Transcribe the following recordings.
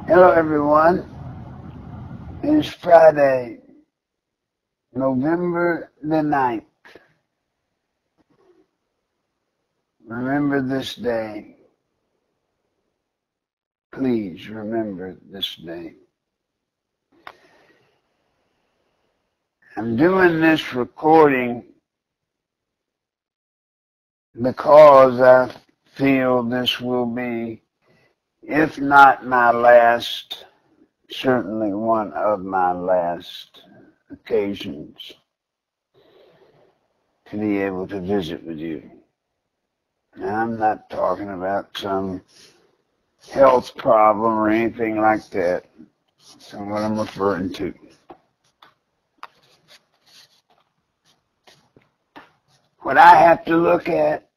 Hello everyone, it's Friday, November the 9th. Remember this day. Please remember this day. I'm doing this recording because I feel this will be, if not my last, certainly one of my last occasions to be able to visit with you. And I'm not talking about some health problem or anything like that. That's what I'm referring to. What I have to look at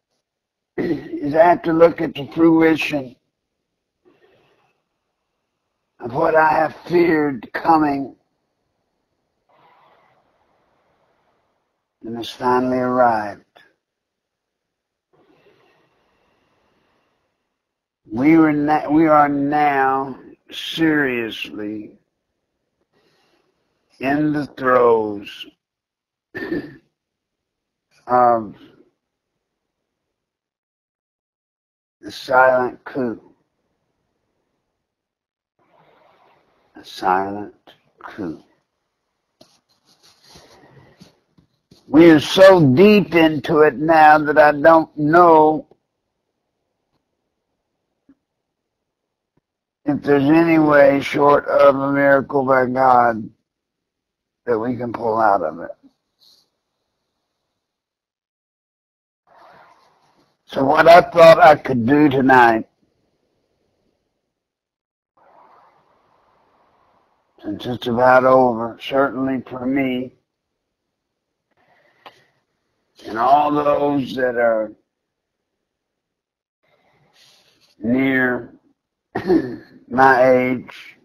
is I have to look at the fruition of what I have feared coming, and has finally arrived. We are now seriously in the throes of the silent coup. A silent coup. We are so deep into it now that I don't know if there's any way short of a miracle by God that we can pull out of it. So what I thought I could do tonight, since it's about over, certainly for me, and all those that are near my age,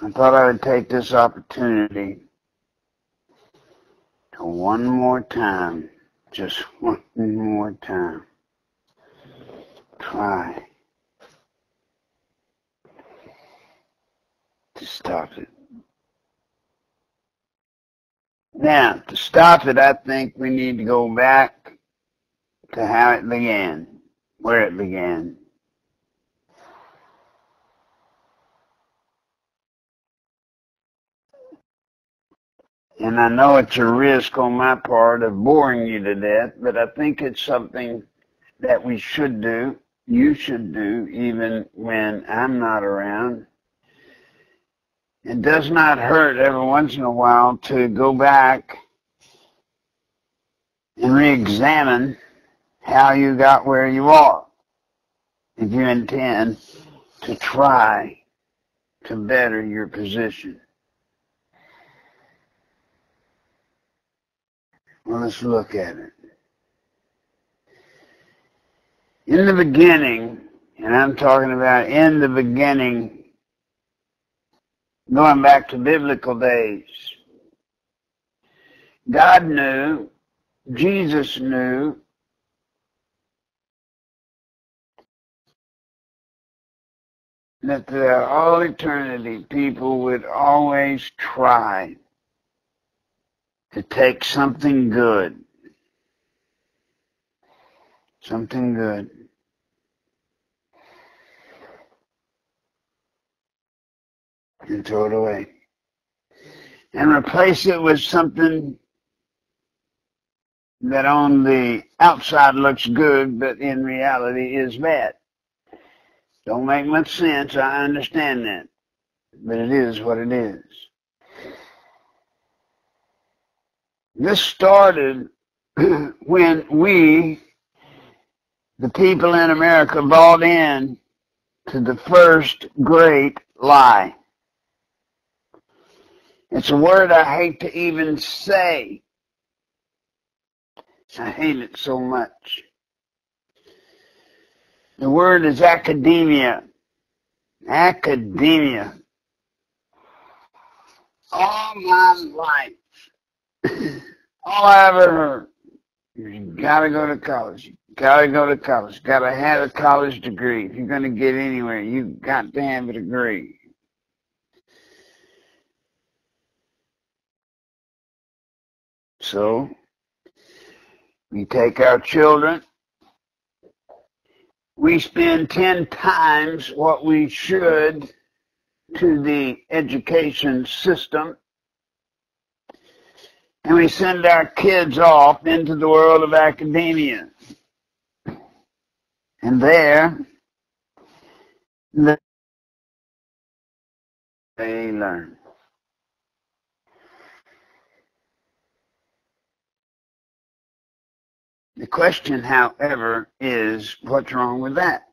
I thought I would take this opportunity to one more time, just one more time, try to stop it. Now, to stop it, I think we need to go back to how it began, where it began. And I know it's a risk on my part of boring you to death, but I think it's something that we should do, you should do, even when I'm not around. It does not hurt every once in a while to go back and re-examine how you got where you are, if you intend to try to better your position. Well, let's look at it. In the beginning, and I'm talking about in the beginning, going back to biblical days, God knew, Jesus knew, that throughout all eternity, people would always try to take something good, and throw it away, and replace it with something that on the outside looks good, but in reality is bad. Don't make much sense, I understand that, but it is what it is. This started when we, the people in America, bought in to the first great lie. It's a word I hate to even say. I hate it so much. The word is academia. Academia. All my life, all I ever heard, you gotta go to college. You Gotta go to college. Gotta have a college degree. If you're gonna get anywhere, you got to have a degree. So, we take our children. We spend 10 times what we should to the education system. And we send our kids off into the world of academia. And there, they learn. The question, however, is what's wrong with that?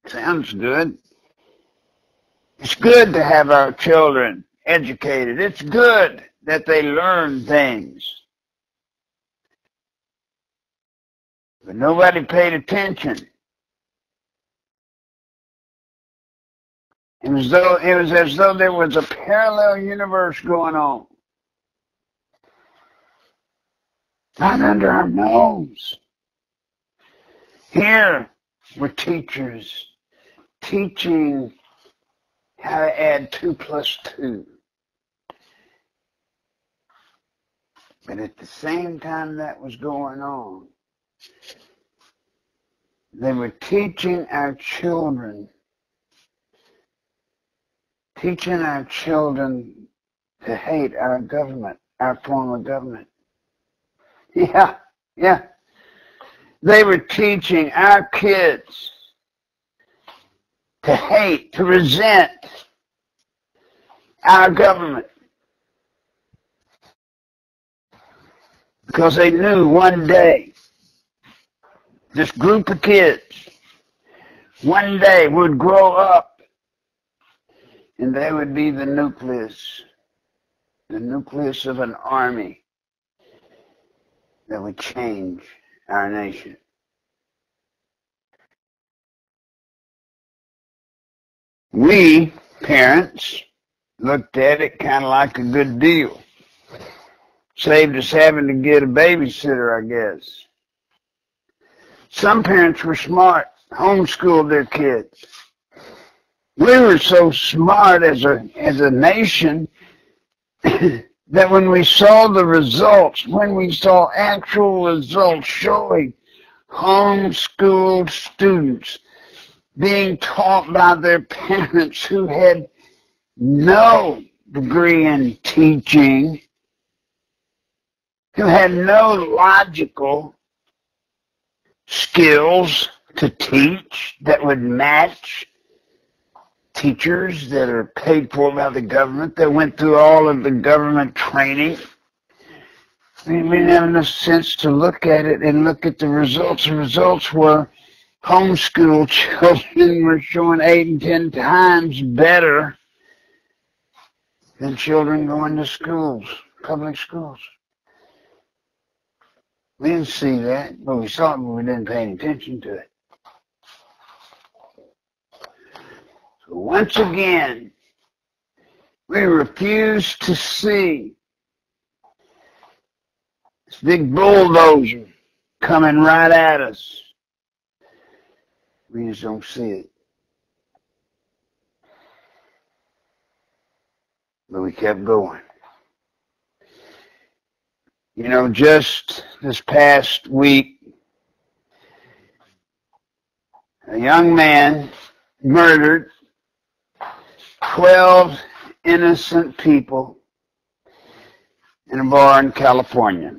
Sounds good. It's good to have our children educated. It's good that they learn things. But nobody paid attention. It was as though there was a parallel universe going on. Right under our nose. Here were teachers teaching how to add 2 plus 2. But at the same time that was going on, they were teaching our children to hate our government, our form of government. Yeah. They were teaching our kids to hate, to resent our government. Because they knew one day, this group of kids, one day would grow up and they would be the nucleus of an army that would change our nation. We, parents, looked at it kind of like a good deal. Saved us having to get a babysitter, I guess. Some parents were smart, homeschooled their kids. We were so smart as a nation that when we saw the results, when we saw actual results showing homeschooled students being taught by their parents who had no degree in teaching, who had no logical skills to teach that would match teachers that are paid for by the government, that went through all of the government training. We didn't have enough sense to look at it and look at the results. The results were homeschool children were showing 8 and 10 times better than children going to schools, public schools. We didn't see that, but we saw it, but we didn't pay any attention to it. So once again, we refuse to see this big bulldozer coming right at us. We just don't see it. But we kept going. You know, just this past week, a young man murdered 12 innocent people in a bar in California.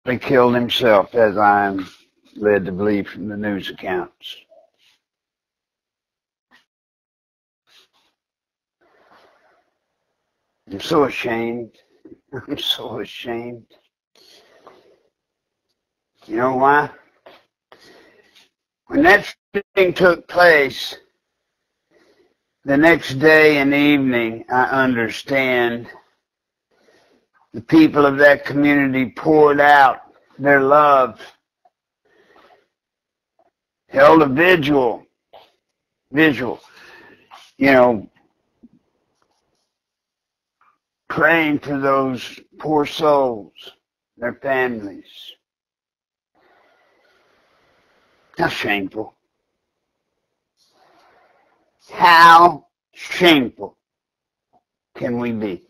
He killed himself, as I'm led to believe from the news accounts. I'm so ashamed. I'm so ashamed. You know why? When that thing took place, the next day and evening, I understand the people of that community poured out their love, held a vigil, you know, praying for those poor souls, their families. How shameful. How shameful can we be?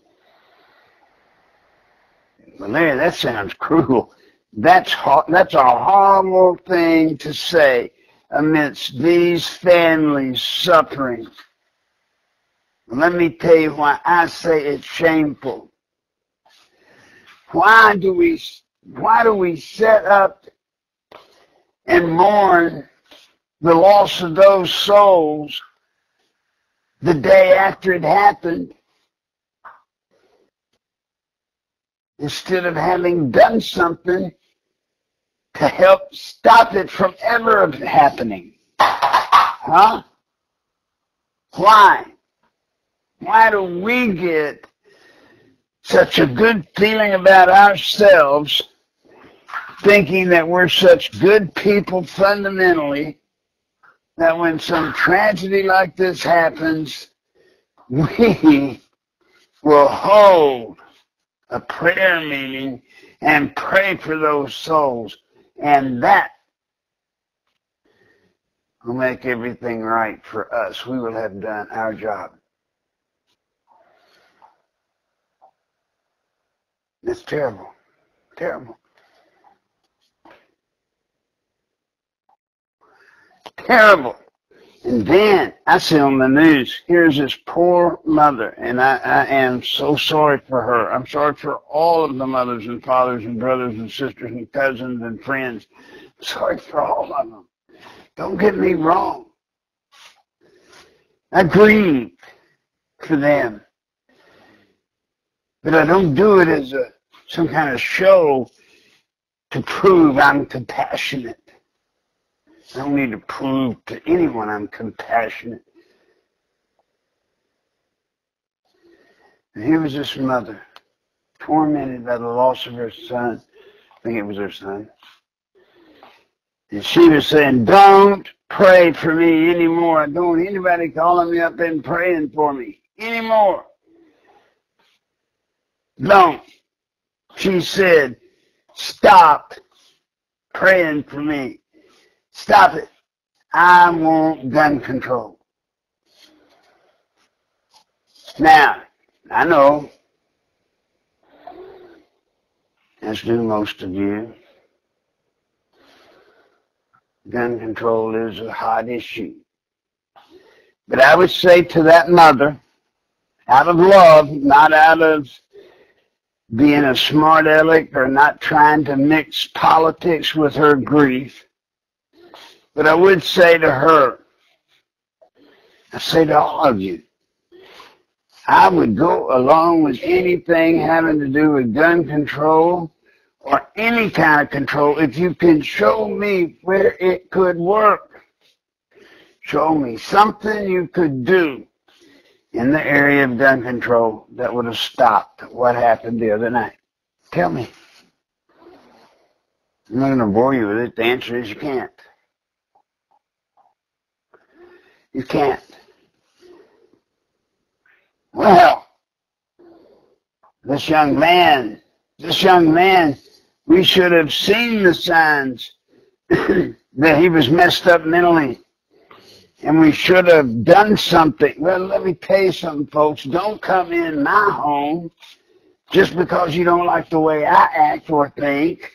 Well, Larry, that sounds cruel. That's a horrible thing to say amidst these families suffering. Let me tell you why I say it's shameful. Why do we set up and mourn the loss of those souls the day after it happened, instead of having done something to help stop it from ever happening? Huh? Why? Why do we get such a good feeling about ourselves, thinking that we're such good people fundamentally, that when some tragedy like this happens, we will hold a prayer meeting and pray for those souls, and that will make everything right for us. We will have done our job. That's terrible. Terrible. Terrible. And then I see on the news, here's this poor mother, and I am so sorry for her. I'm sorry for all of the mothers and fathers and brothers and sisters and cousins and friends. I'm sorry for all of them. Don't get me wrong. I grieve for them. But I don't do it as some kind of show to prove I'm compassionate. I don't need to prove to anyone I'm compassionate. And here was this mother, tormented by the loss of her son. I think it was her son. And she was saying, don't pray for me anymore. I don't want anybody calling me up and praying for me anymore. Don't. She said, stop praying for me. Stop it. I want gun control. Now, I know, as do most of you, gun control is a hot issue. But I would say to that mother, out of love, not out of being a smart aleck or not trying to mix politics with her grief, but I would say to her, I say to all of you, I would go along with anything having to do with gun control or any kind of control if you can show me where it could work. Show me something you could do in the area of gun control that would have stopped what happened the other night. Tell me. I'm not going to bore you with it. The answer is you can't. You can't. Well, this young man, we should have seen the signs that he was messed up mentally. And we should have done something. Well, let me tell you something, folks. Don't come in my home just because you don't like the way I act or think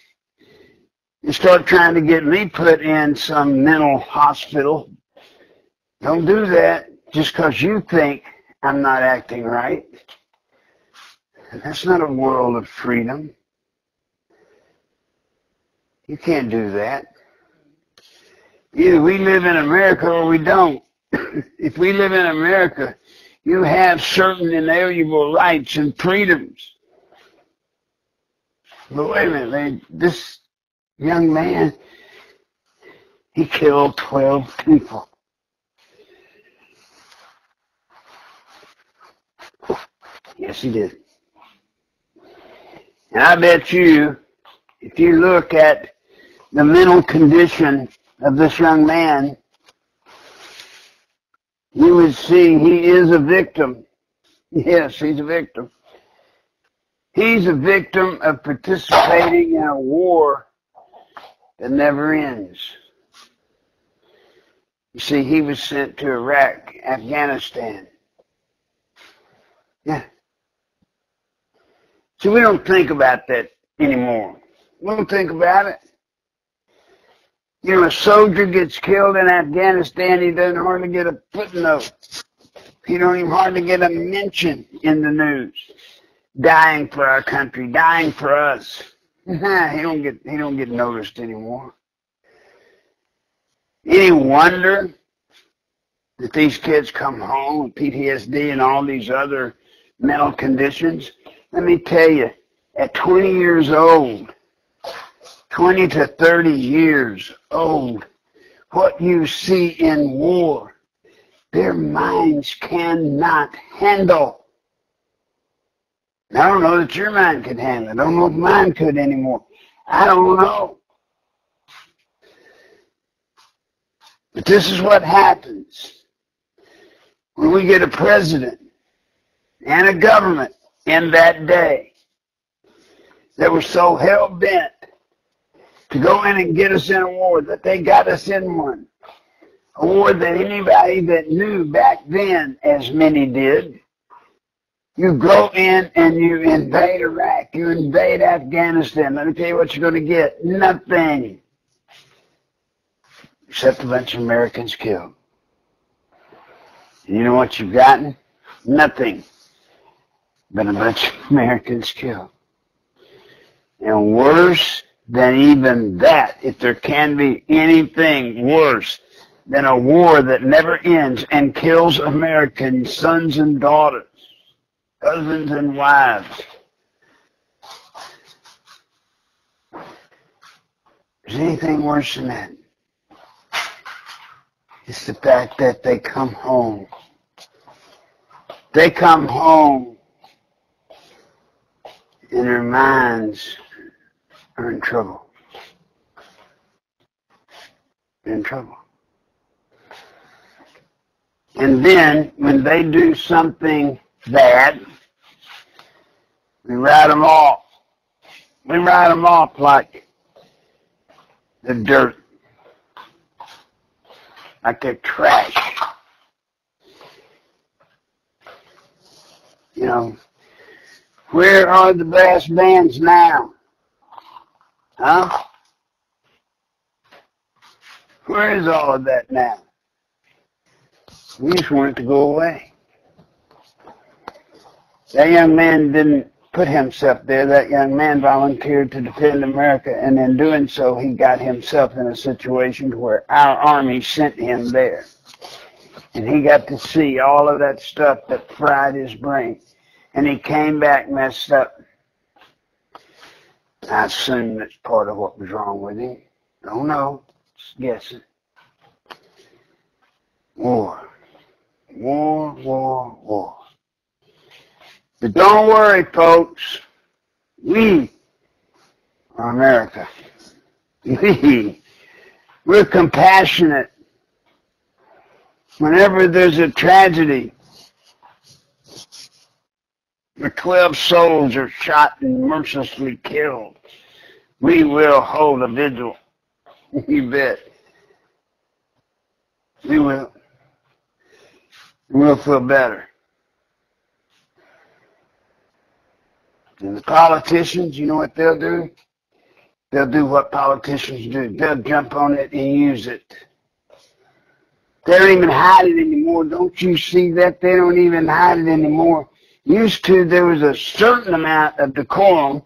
and start trying to get me put in some mental hospital. Don't do that just because you think I'm not acting right. That's not a world of freedom. You can't do that. Either we live in America or we don't. If we live in America, you have certain inalienable rights and freedoms. But wait a minute, man. This young man, he killed 12 people. Yes, he did. And I bet you, if you look at the mental condition of this young man, you would see he is a victim. Yes, he's a victim. He's a victim of participating in a war that never ends. You see, he was sent to Iraq, Afghanistan. Yeah. See, we don't think about that anymore. We don't think about it. You know, a soldier gets killed in Afghanistan, he doesn't hardly get a footnote. He don't even hardly get a mention in the news. Dying for our country, dying for us. he don't get noticed anymore. Any wonder that these kids come home with PTSD and all these other mental conditions? Let me tell you, at 20 years old, 20 to 30 years old, what you see in war, their minds cannot handle. I don't know that your mind could handle it. I don't know if mine could anymore. I don't know. But this is what happens when we get a president and a government in that day that were so hell-bent to go in and get us in a war that they got us in one. A war that anybody that knew back then, as many did, you go in and you invade Iraq, you invade Afghanistan. Let me tell you what you're going to get. Nothing. Except a bunch of Americans killed. And you know what you've gotten? Nothing but a bunch of Americans killed. And worse than even that, if there can be anything worse than a war that never ends and kills American sons and daughters, husbands and wives. Is anything worse than that? It's the fact that they come home. They come home and their minds are in trouble. They're in trouble. And then, when they do something bad, we write them off. We write them off like the dirt, like they're trash. You know, where are the brass bands now? Huh? Where is all of that now? We just want it to go away. That young man didn't put himself there. That young man volunteered to defend America, and in doing so, he got himself in a situation where our army sent him there. And he got to see all of that stuff that fried his brain. And he came back messed up. I assume that's part of what was wrong with him. Don't know. Just guessing. War. War, war, war. But don't worry, folks. We are America. We're compassionate. Whenever there's a tragedy, where 12 souls are shot and mercilessly killed, we will hold a vigil. You bet. We will. We'll feel better. And the politicians, you know what they'll do? They'll do what politicians do. They'll jump on it and use it. They don't even hide it anymore. Don't you see that? They don't even hide it anymore. Used to, there was a certain amount of decorum.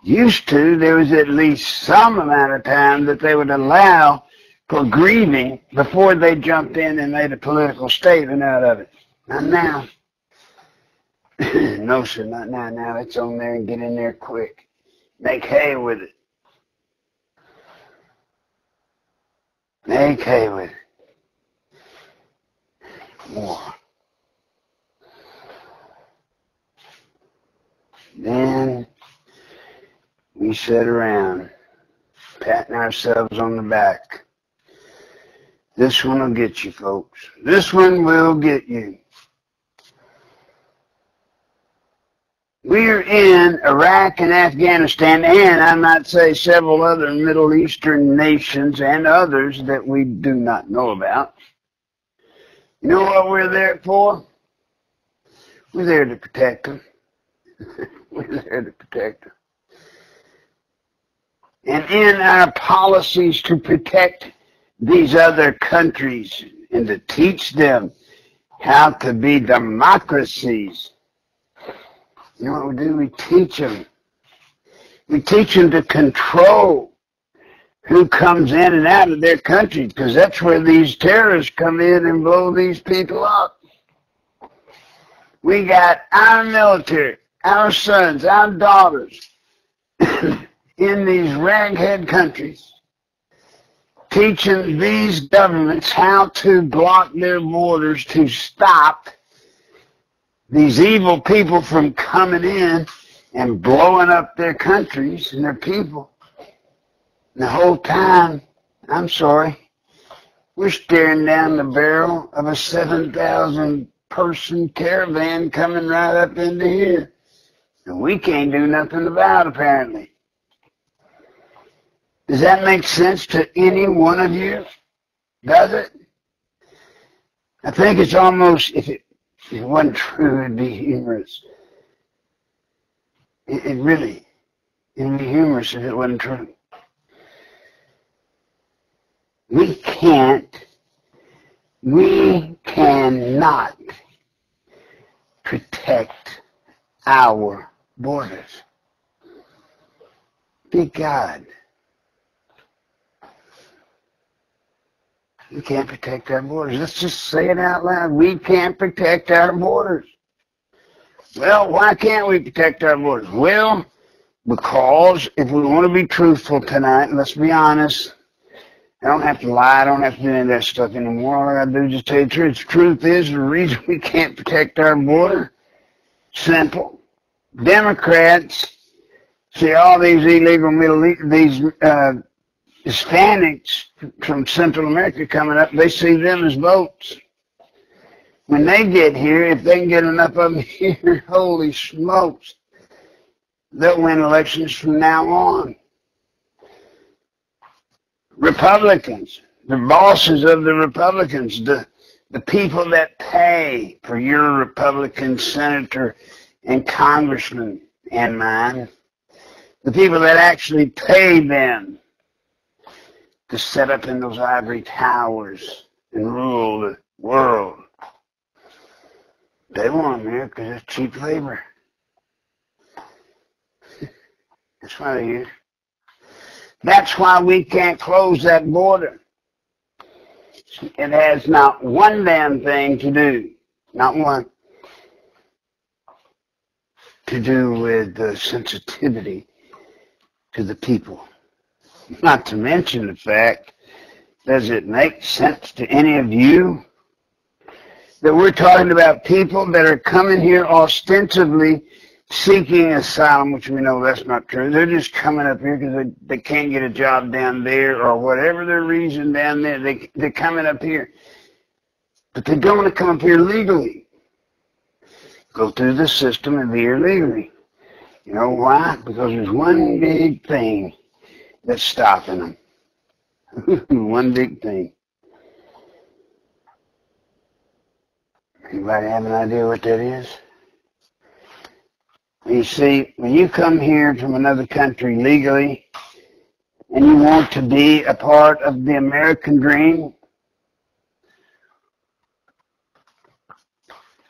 Used to, there was at least some amount of time that they would allow for grieving before they jumped in and made a political statement out of it. Not now. No, sir, not now. Now it's on there and get in there quick. Make hay with it. Make hay with it. War. Then we sit around, patting ourselves on the back. This one will get you, folks. This one will get you. We're in Iraq and Afghanistan, and I might say several other Middle Eastern nations and others that we do not know about. You know what we're there for? We're there to protect them. We're there to protect them. And in our policies to protect these other countries and to teach them how to be democracies, you know what we do? We teach them. We teach them to control who comes in and out of their country, because that's where these terrorists come in and blow these people up. We got our military, our sons, our daughters in these raghead countries teaching these governments how to block their borders to stop these evil people from coming in and blowing up their countries and their people. And the whole time, I'm sorry, we're staring down the barrel of a 7,000 person caravan coming right up into here. And we can't do nothing about it, apparently. Does that make sense to any one of you? Does it? I think it's almost, if it wasn't true, it'd be humorous. It really, it'd be humorous if it wasn't true. We cannot protect our borders. Big God. We can't protect our borders. Let's just say it out loud. We can't protect our borders. Well, why can't we protect our borders? Well, because if we want to be truthful tonight, let's be honest, I don't have to lie. I don't have to do any of that stuff anymore. All I got to do is just tell you the truth. The truth is, the reason we can't protect our border, simple. Democrats see all these illegal these Hispanics from Central America coming up. They see them as votes. When they get here, if they can get enough of them here, holy smokes, they'll win elections from now on. Republicans, the bosses of the Republicans, the people that pay for your Republican senator and congressman and mine, the people that actually pay them to set up in those ivory towers and rule the world. They want them here because it's cheap labor. That's why they're here. That's why we can't close that border. It has not one damn thing to do, not one, to do with the sensitivity to the people. Not to mention the fact, does it make sense to any of you that we're talking about people that are coming here ostensibly seeking asylum, which we know that's not true. They're just coming up here because they can't get a job down there or whatever their reason down there. They're coming up here. But they don't want to come up here legally. Go through the system and be here legally. You know why? Because there's one big thing that's stopping them. One big thing. Anybody have an idea what that is? You see, when you come here from another country legally and you want to be a part of the American dream,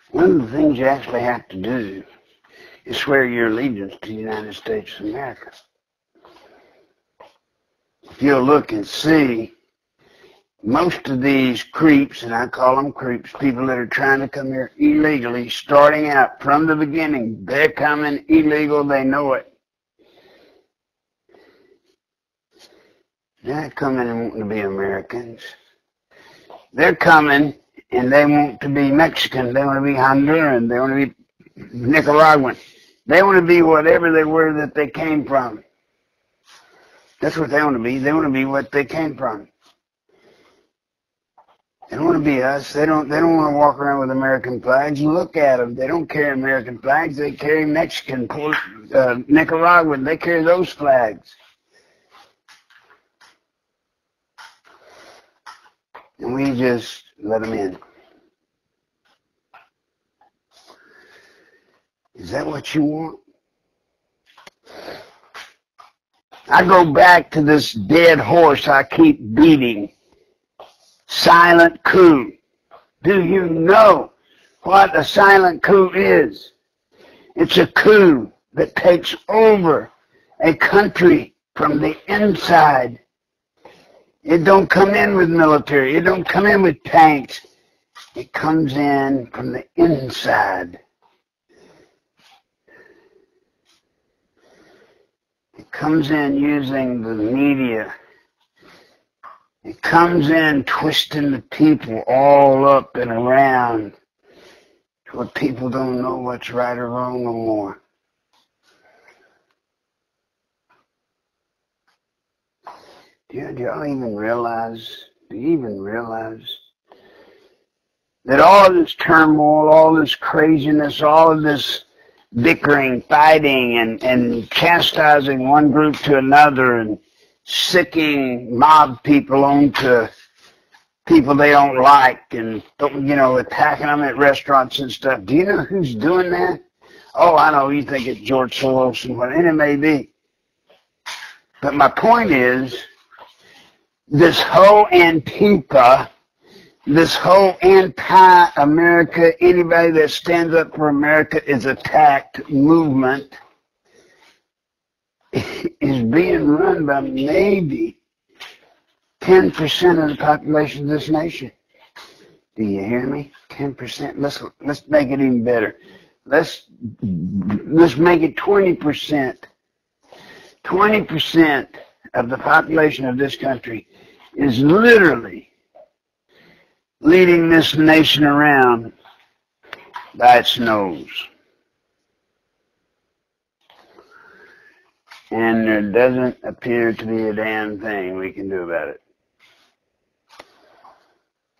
one of the things you actually have to do is swear your allegiance to the United States of America. If you'll look and see, most of these creeps, and I call them creeps, people that are trying to come here illegally, starting out from the beginning, they're coming illegal, they know it. They're not coming and wanting to be Americans. They're coming and they want to be Mexican, they want to be Honduran, they want to be Nicaraguan. They want to be whatever they were that they came from. That's what they want to be. They want to be what they came from. They don't want to be us. They don't want to walk around with American flags. Look at them. They don't carry American flags. They carry Mexican, Nicaraguan. They carry those flags. And we just let them in. Is that what you want? I go back to this dead horse I keep beating. Silent coup. Do you know what a silent coup is? It's a coup that takes over a country from the inside. It don't come in with military. It don't come in with tanks. It comes in from the inside. It comes in using the media. It comes in twisting the people all up and around to where people don't know what's right or wrong no more. Do you even realize that all this turmoil, all this craziness, all of this bickering, fighting, and chastising one group to another and sicking mob people onto people they don't like and, attacking them at restaurants and stuff. Do you know who's doing that? Oh, I know, you think it's George Soros and it may be. But my point is, this whole Antifa, this whole anti-America, anybody that stands up for America is attacked movement is being run by maybe 10% of the population of this nation. Do you hear me? 10%. Let's make it even better. Let's make it 20%. 20% of the population of this country is literally leading this nation around by its nose. And there doesn't appear to be a damn thing we can do about it.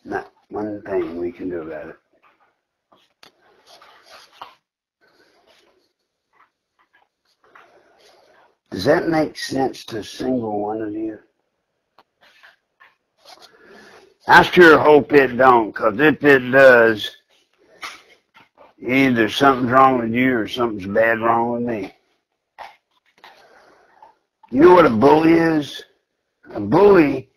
Not one thing we can do about it. Does that make sense to a single one of you? I sure hope it don't, because if it does, either something's wrong with you or something's bad wrong with me. You know what a bully is? A bully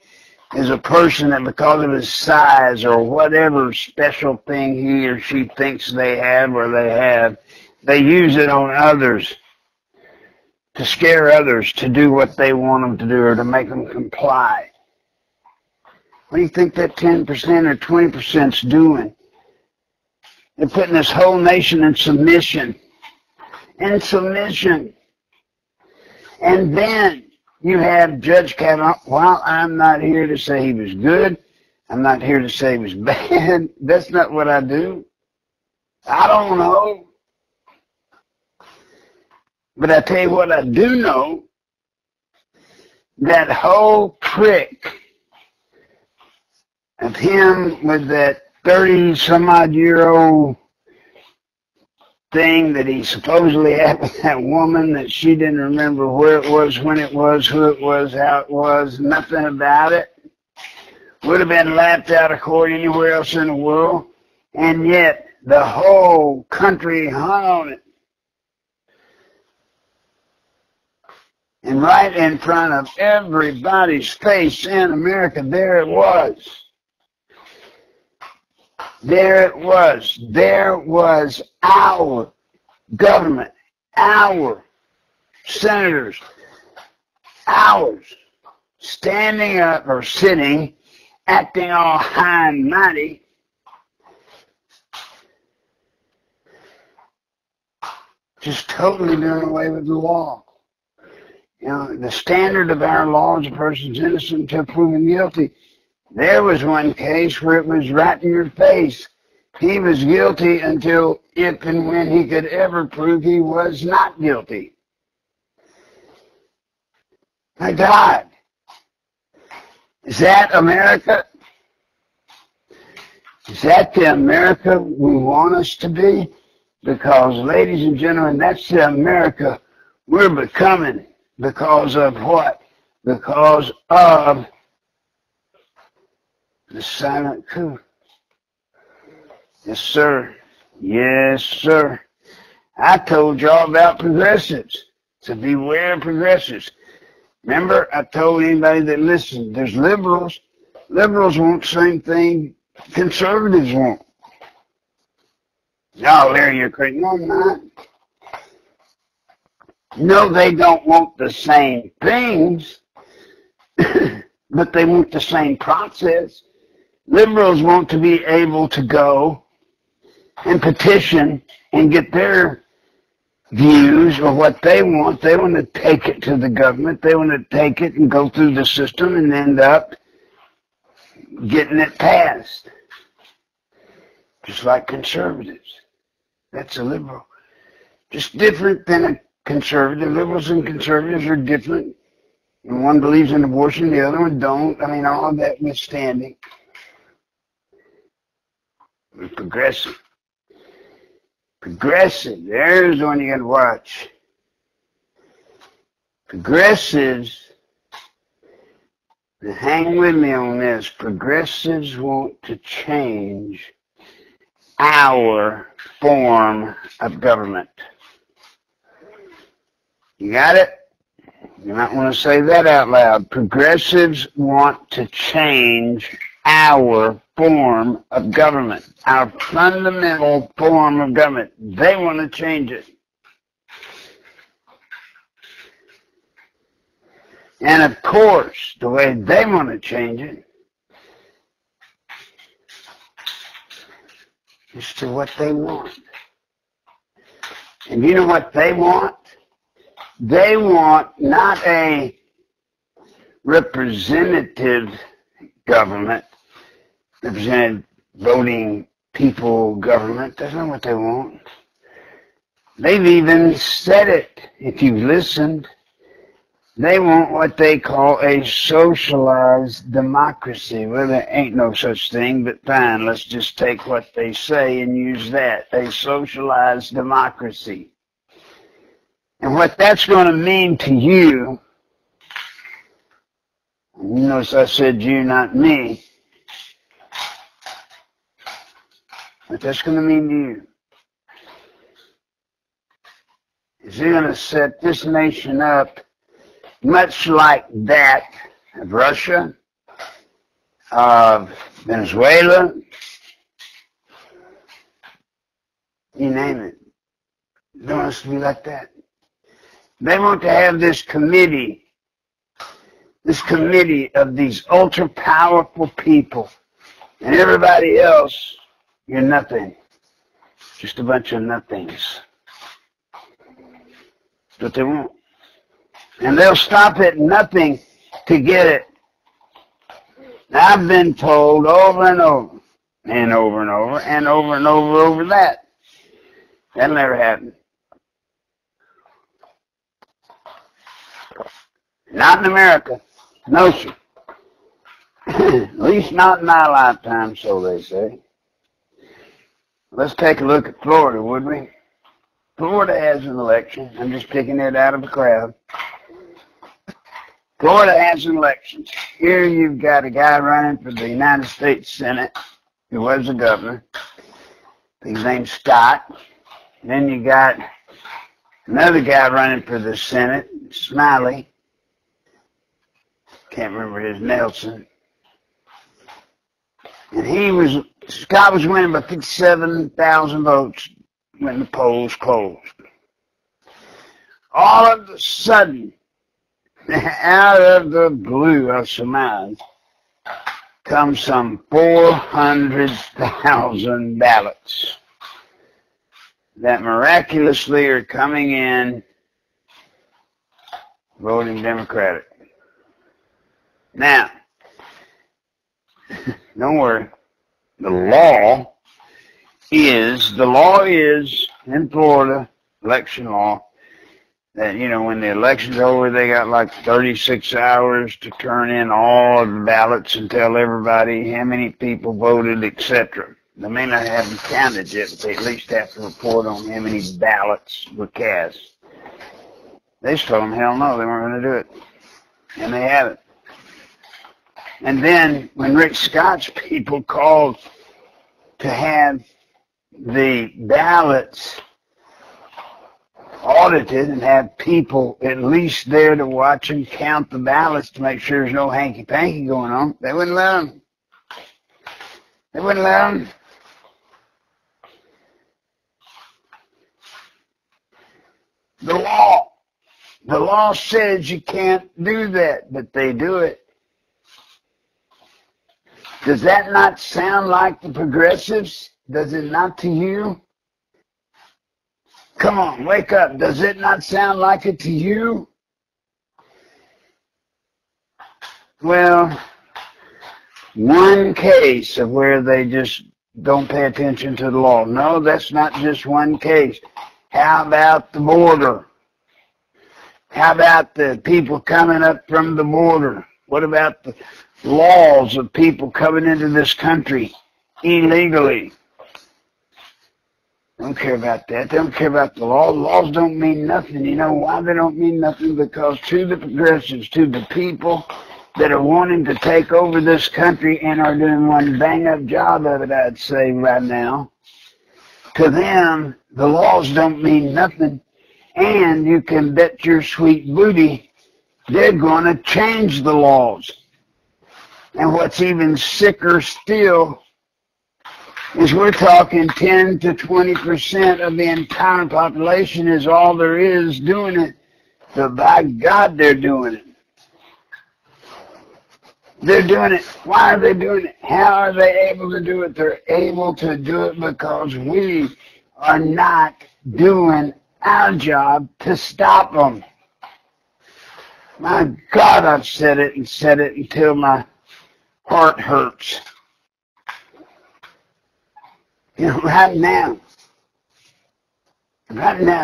is a person that because of his size or whatever special thing he or she thinks they have or they use it on others to scare others to do what they want them to do or to make them comply. What do you think that 10% or 20% is doing? They're putting this whole nation in submission. In submission. And then you have Judge Kavanaugh. While I'm not here to say he was good, I'm not here to say he was bad. That's not what I do. I don't know. But I tell you what I do know. That whole trick of him with that 30-some-odd-year-old thing that he supposedly had with that woman that she didn't remember where it was, when it was, who it was, how it was, nothing about it. Would have been laughed out of court anywhere else in the world. And yet the whole country hung on it. And right in front of everybody's face in America, there it was. There it was. There was our government, our senators, ours, standing up or sitting, acting all high and mighty, just totally doing away with the law. You know, the standard of our law is a person's innocent until proven guilty. There was one case where it was right in your face. He was guilty until if and when he could ever prove he was not guilty. My God. Is that America? Is that the America we want us to be? Because, ladies and gentlemen, that's the America we're becoming. Because of what? Because of the silent coup. Yes, sir. Yes, sir. I told y'all about progressives. So beware of progressives. Remember, I told anybody that listened, there's liberals. Liberals want the same thing conservatives want. No, Larry, you're crazy. No, I'm not. No, they don't want the same things, but they want the same process. Liberals want to be able to go and petition and get their views or what they want. They want to take it to the government. They want to take it and go through the system and end up getting it passed. Just like conservatives. That's a liberal. Just different than a conservative. Liberals and conservatives are different. And one believes in abortion, the other one don't. I mean, all of that withstanding. We're progressive. Progressive. There's the one you got to watch. Progressives, and hang with me on this, progressives want to change our form of government. You got it? You might want to say that out loud. Progressives want to change our form of government, our fundamental form of government. They want to change it. And of course, the way they want to change it is to what they want. And you know what they want? They want not a representative government, represented voting people government. That's not what they want. They've even said it, if you've listened. They want what they call a socialized democracy. Well, there ain't no such thing, but fine, let's just take what they say and use that. A socialized democracy. And what that's going to mean to you, you notice I said you, not me. What that's going to mean to you is they're going to set this nation up much like that of Russia, of Venezuela, you name it. They want us to be like that. They want to have this committee of these ultra-powerful people, and everybody else, you're nothing. Just a bunch of nothings. That's what they want. And they'll stop at nothing to get it. Now, I've been told over and over, and over and over, and over and over that. That'll never happen. Not in America. No, sir. At least not in my lifetime, so they say. Let's take a look at Florida, would we? Florida has an election. I'm just picking it out of the crowd. Florida has an election. Here you've got a guy running for the United States Senate who was a governor. His name's Scott. And then you got another guy running for the Senate, Smiley. Can't remember his, Nelson. And Scott was winning by 57,000 votes when the polls closed. All of a sudden, out of the blue, I surmise, comes some 400,000 ballots that miraculously are coming in voting Democratic. Now, don't worry. The law is in Florida, election law, that, you know, when the election's over, they got like 36 hours to turn in all of the ballots and tell everybody how many people voted, etc. They may not have them counted yet, but they at least have to report on how many ballots were cast. They just told them, hell no, they weren't going to do it. And they haven't. And then when Rick Scott's people called to have the ballots audited and have people at least there to watch and count the ballots to make sure there's no hanky-panky going on, they wouldn't let them. They wouldn't let them. The law says you can't do that, but they do it. Does that not sound like the progressives? Does it not to you? Come on, wake up. Does it not sound like it to you? Well, one case of where they just don't pay attention to the law. No, that's not just one case. How about the border? How about the people coming up from the border? What about the laws of people coming into this country illegally? They don't care about that. They don't care about the law. The laws don't mean nothing. You know why they don't mean nothing? Because to the progressives, to the people that are wanting to take over this country and are doing one bang-up job of it, I'd say right now, to them, the laws don't mean nothing. And you can bet your sweet booty they're going to change the laws. And what's even sicker still is we're talking 10 to 20% of the entire population is all there is doing it. But by God, they're doing it. They're doing it. Why are they doing it? How are they able to do it? They're able to do it because we are not doing our job to stop them. My God, I've said it and said it until my heart hurts. You know, right now,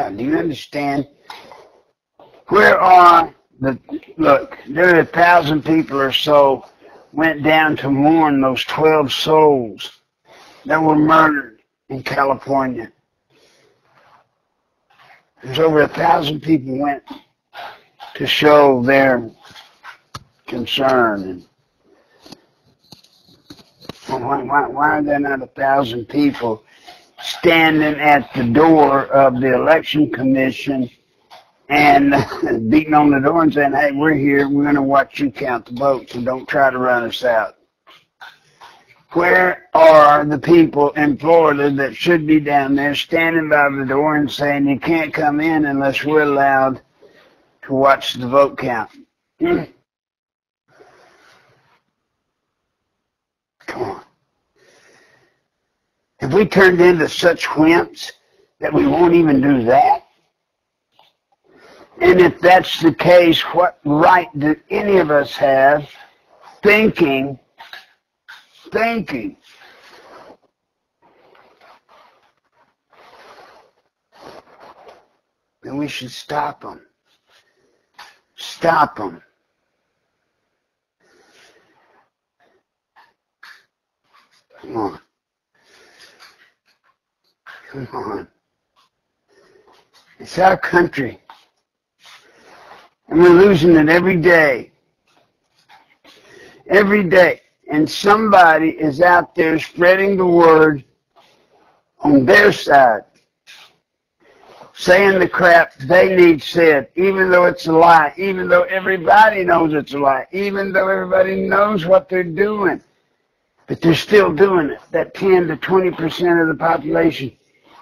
do you understand? Where are the, look, there are 1,000 people or so went down to mourn those 12 souls that were murdered in California. There's over 1,000 people went to show their concern. And why are there not 1,000 people standing at the door of the election commission and beating on the door and saying, hey, we're here, we're going to watch you count the votes and don't try to run us out? Where are the people in Florida that should be down there standing by the door and saying you can't come in unless we're allowed to watch the vote count? Come on. Have we turned into such wimps that we won't even do that? And if that's the case, what right do any of us have thinking then we should stop them? Stop them. Come on. Come on. It's our country. And we're losing it every day. Every day. And somebody is out there spreading the word on their side, saying the crap they need said, even though it's a lie, even though everybody knows it's a lie, even though everybody knows what they're doing. But they're still doing it, that 10 to 20% of the population.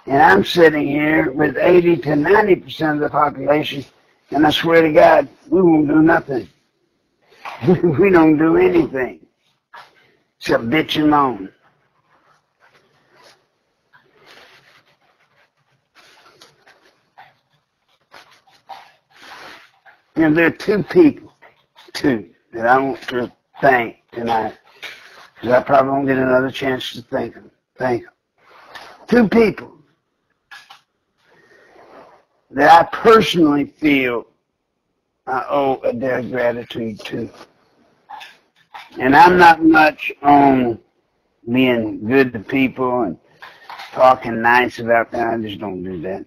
And I'm sitting here with 80 to 90% of the population, and I swear to God, we won't do nothing. We don't do anything except bitch and moan. You know, there are two people, that I want to thank tonight, because I probably won't get another chance to thank them. Two people that I personally feel I owe a debt of gratitude to. And I'm not much on being good to people and talking nice about them. I just don't do that.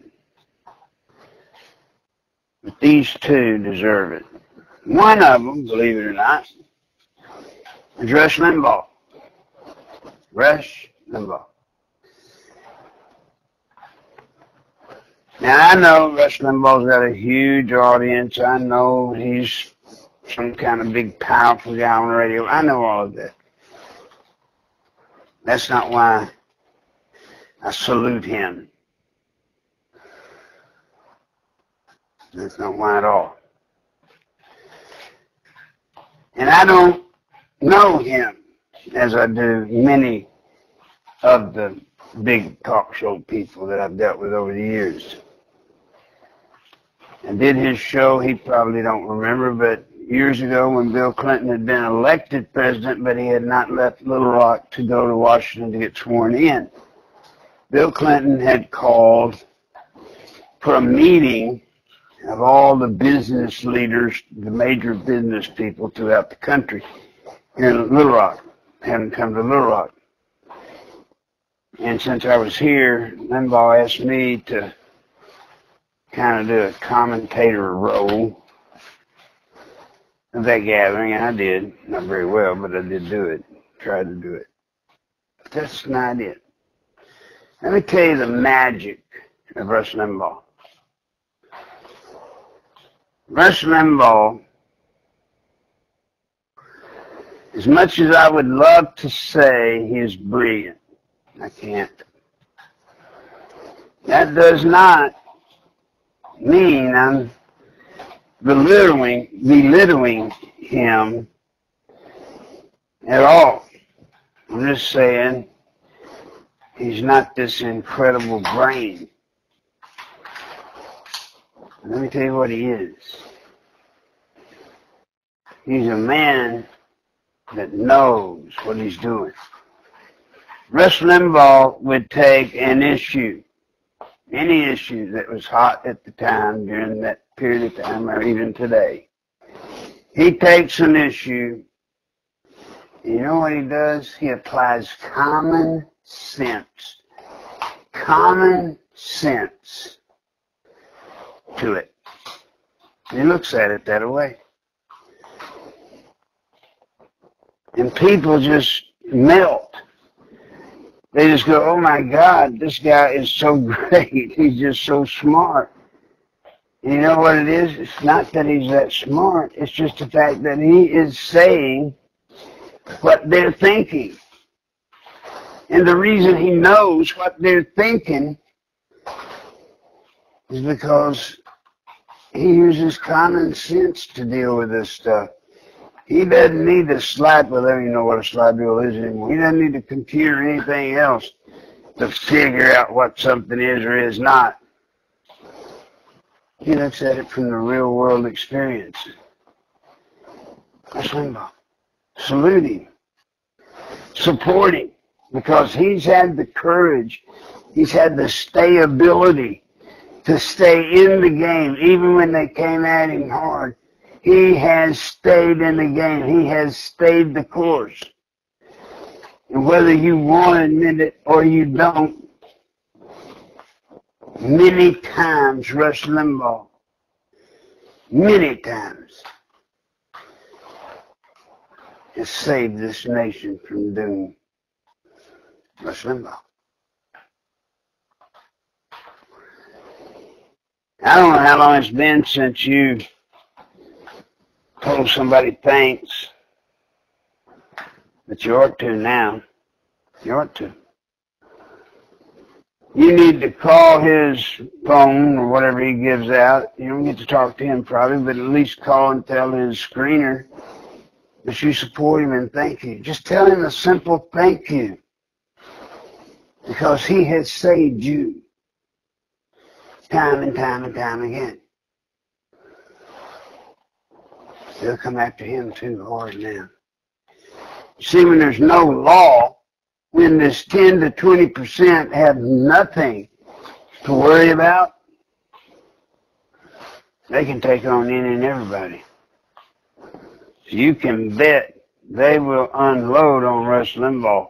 But these two deserve it. One of them, believe it or not, is Rush Limbaugh. Rush Limbaugh. Now, I know Rush Limbaugh's got a huge audience. I know he's some kind of big, powerful guy on the radio. I know all of that. That's not why I salute him. That's not why at all. And I don't know him as I do many of the big talk show people that I've dealt with over the years. I did his show, he probably don't remember, but years ago when Bill Clinton had been elected president, but he had not left Little Rock to go to Washington to get sworn in. Bill Clinton had called for a meeting of all the business leaders, the major business people throughout the country in Little Rock, having come to Little Rock. And since I was here, Limbaugh asked me to kind of do a commentator role of that gathering, and I did. Not very well, but I did do it. Tried to do it. But that's not it. Let me tell you the magic of Rush Limbaugh. Rush Limbaugh, as much as I would love to say he's brilliant, I can't. That does not mean I'm belittling him at all. I'm just saying he's not this incredible brain. Let me tell you what he is. He's a man that knows what he's doing. Rush Limbaugh would take an issue, any issue that was hot at the time, during that period of time, or even today. He takes an issue, and you know what he does? He applies common sense to it. He looks at it that way. And people just melt. They just go, oh my God, this guy is so great. He's just so smart. And you know what it is? It's not that he's that smart. It's just the fact that he is saying what they're thinking. And the reason he knows what they're thinking is because he uses common sense to deal with this stuff. He doesn't need a slide, well, I don't even know what a slide rule is anymore. He doesn't need a computer or anything else to figure out what something is or is not. He looks at it from the real world experience. That's Limbaugh. Salute him. Support him. Because he's had the courage, he's had the stayability to stay in the game, even when they came at him hard. He has stayed in the game. He has stayed the course. And whether you want to admit it or you don't, many times Rush Limbaugh, many times, has saved this nation from doom. Rush Limbaugh. I don't know how long it's been since you told somebody thanks, but you ought to now. You ought to. You need to call his phone or whatever he gives out. You don't get to talk to him probably, but at least call and tell his screener that you support him and thank you. Just tell him a simple thank you, because he has saved you time and time and time again. They'll come after him too hard now. You see, when there's no law, when this 10 to 20% have nothing to worry about, They can take on any and everybody. So you can bet they will unload on Rush Limbaugh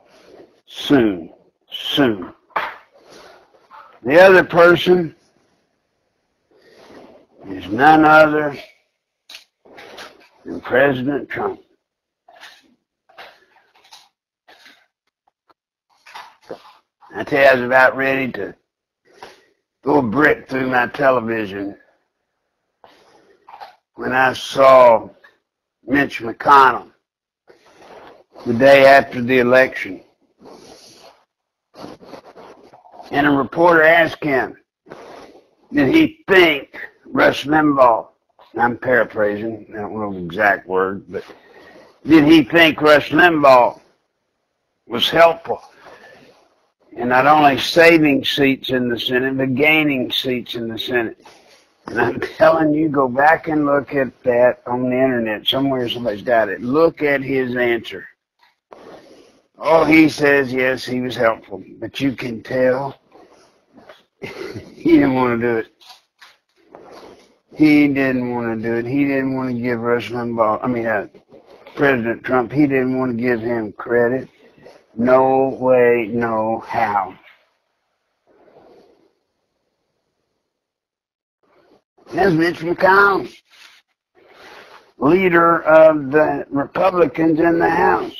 soon. Soon. The other person is none other than President Trump. I tell you, I was about ready to go a brick through my television when I saw Mitch McConnell the day after the election. And a reporter asked him, did he think Rush Limbaugh, I'm paraphrasing, I don't know the exact word, but did he think Rush Limbaugh was helpful in not only saving seats in the Senate, but gaining seats in the Senate? And I'm telling you, go back and look at that on the internet. Somewhere somebody's got it. Look at his answer. Oh, he says, yes, he was helpful. But you can tell he didn't want to do it. He didn't want to do it. He didn't want to give Rush Limbaugh, President Trump, he didn't want to give him credit. No way, no how. That's Mitch McConnell, leader of the Republicans in the House.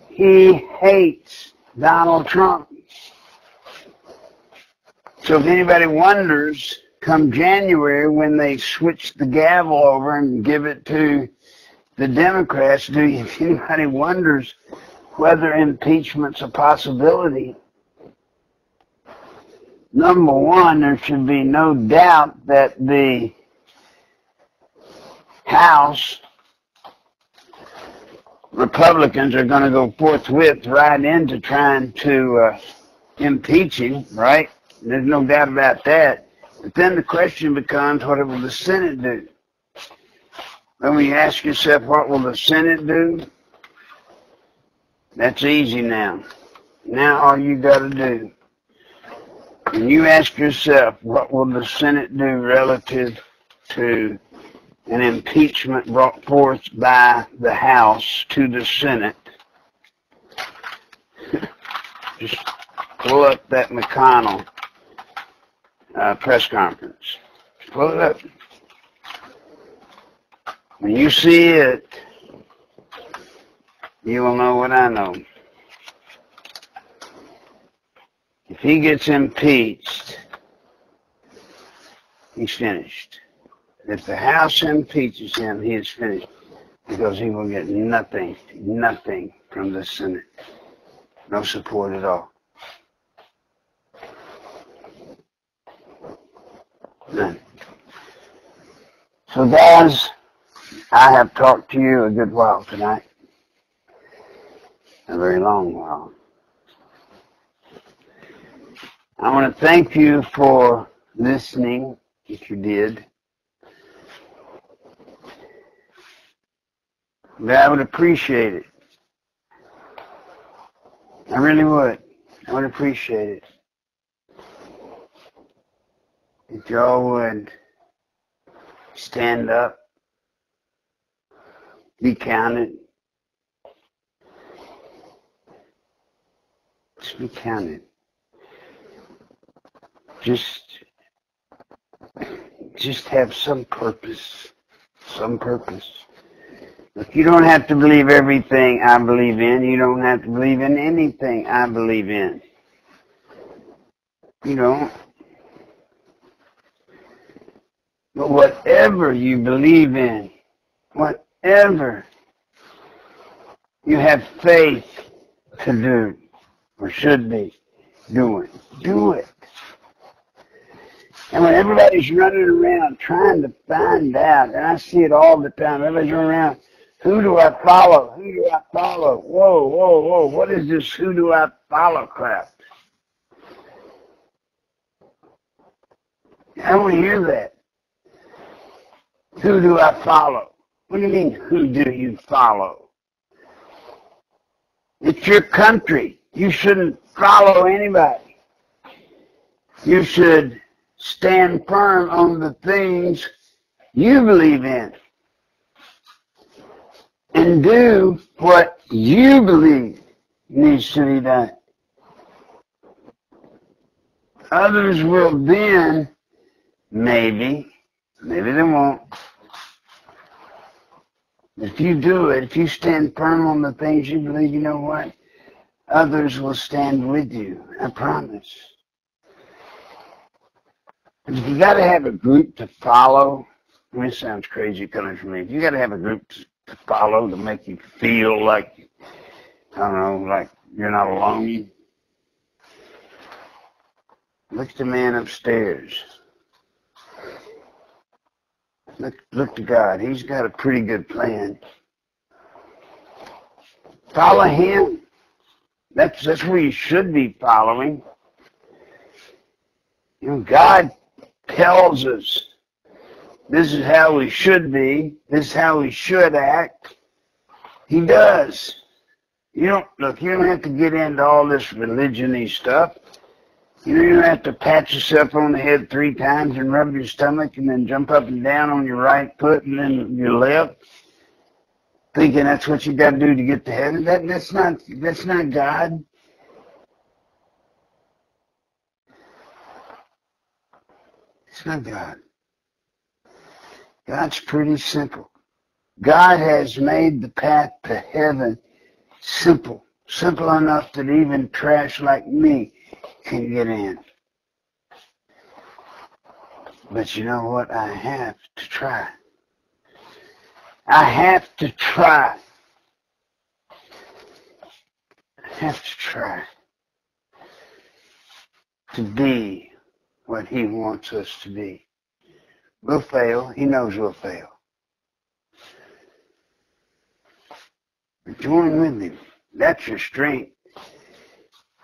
He hates Donald Trump. So if anybody wonders, come January when they switch the gavel over and give it to the Democrats, if anybody wonders whether impeachment's a possibility, number one, there should be no doubt that the House Republicans are going to go forthwith right into trying to impeach him, right? There's no doubt about that. But then the question becomes, what will the Senate do? Then when you ask yourself, what will the Senate do? That's easy now. Now all you got to do, when you ask yourself, what will the Senate do relative to an impeachment brought forth by the House to the Senate, just pull up that McConnell press conference. Pull it up. When you see it, you will know what I know. If he gets impeached, he's finished. If the House impeaches him, he is finished, because he will get nothing from the Senate. No support at all. None. So guys, I have talked to you a good while tonight. A very long while. I want to thank you for listening, if you did. But I would appreciate it. I really would. I would appreciate it if y'all would stand up, be counted. Just be counted. Just have some purpose. Some purpose. Look, you don't have to believe everything I believe in. You don't have to believe in anything I believe in. You don't. But whatever you believe in, whatever you have faith to do, or should be doing, do it. And when everybody's running around trying to find out, and I see it all the time, everybody's running around, who do I follow? Who do I follow? Whoa, whoa, whoa, what is this who do I follow crap? I don't want to hear that. Who do I follow? What do you mean, who do you follow? It's your country. You shouldn't follow anybody. You should stand firm on the things you believe in. And do what you believe needs to be done. Others will then, maybe they won't. If you do it, if you stand firm on the things you believe, you know what? Others will stand with you, I promise. If you got to have a group to follow, I mean, it sounds crazy coming from me. If you got to have a group to follow to make you feel like, I don't know, like you're not alone, look at the man upstairs. Look to God. He's got a pretty good plan. Follow him. That's where you should be following. You know, God tells us this is how we should be. This is how we should act. He does. You don't have to get into all this religion-y stuff. You don't have to pat yourself on the head 3 times and rub your stomach and then jump up and down on your right foot and then your left, thinking that's what you got to do to get to heaven. That's not God. It's not God. God's pretty simple. God has made the path to heaven simple. Simple enough that even trash like me can get in. But you know what? I have to try. I have to try. I have to try to be what he wants us to be. We'll fail. He knows we'll fail. But join with him. That's your strength.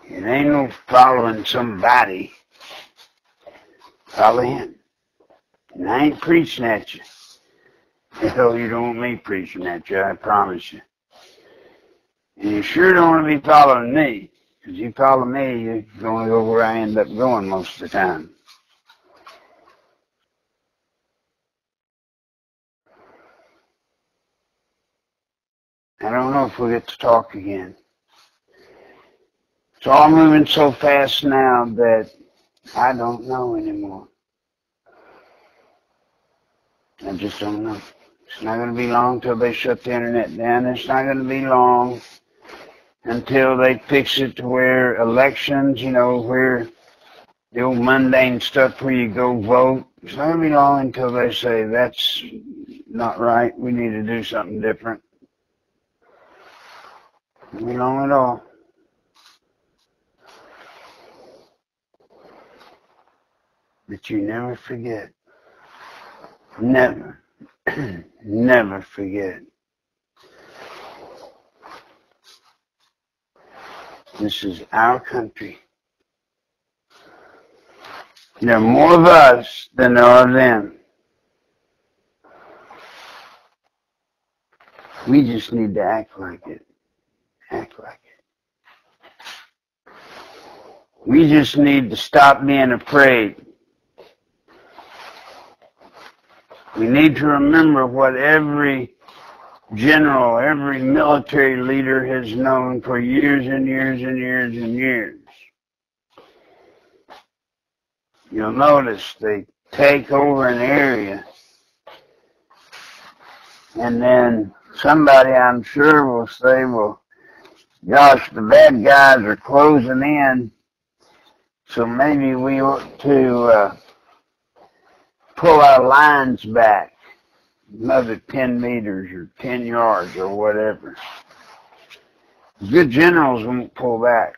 It ain't no following somebody. Follow him. And I ain't preaching at you. Hell, you don't want me preaching at you, I promise you. And you sure don't want to be following me. Because you follow me, you're going to go where I end up going most of the time. I don't know if we'll get to talk again. It's all moving so fast now that I don't know anymore. I just don't know. It's not going to be long till they shut the internet down. It's not going to be long until they fix it to where elections, where the old mundane stuff where you go vote. It's not going to be long until they say that's not right. We need to do something different. It won't be long at all. But you never forget. Never, never forget. This is our country. There are more of us than there are of them. We just need to act like it. Act like it. We just need to stop being afraid. We need to remember what every general, every military leader has known for years and years and years and years. You'll notice they take over an area and then somebody, I'm sure, will say, well, gosh, the bad guys are closing in, so maybe we ought to pull our lines back another 10 meters or 10 yards or whatever. Good generals won't pull back.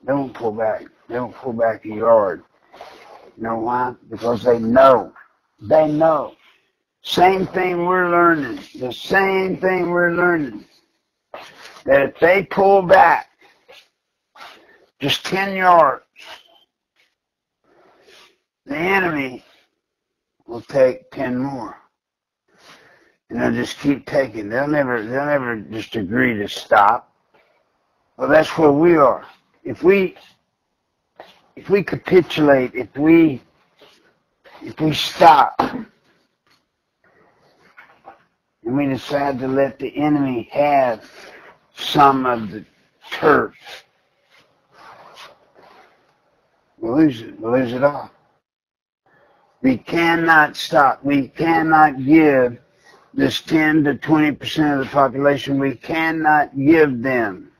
They won't pull back. They don't pull back a yard. You know why? Because they know. They know. Same thing we're learning. The same thing we're learning. That if they pull back just 10 yards, the enemy will take 10 more. And they'll just keep taking. They'll never just agree to stop. Well, that's where we are. If we capitulate, if we stop, and we decide to let the enemy have some of the turf, we'll lose it. We'll lose it all. We cannot stop. We cannot give this 10 to 20% of the population, we cannot give them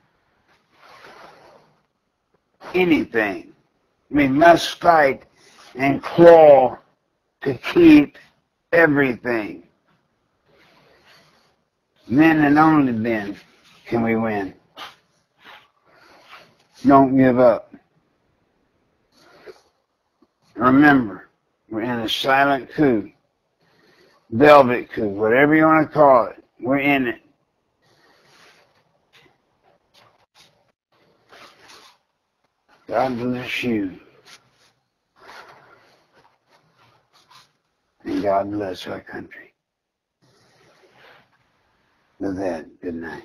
anything. We must fight and claw to keep everything. Then and only then can we win. Don't give up. Remember, we're in a silent coup, velvet coup, whatever you want to call it. We're in it. God bless you. And God bless our country. With that, good night.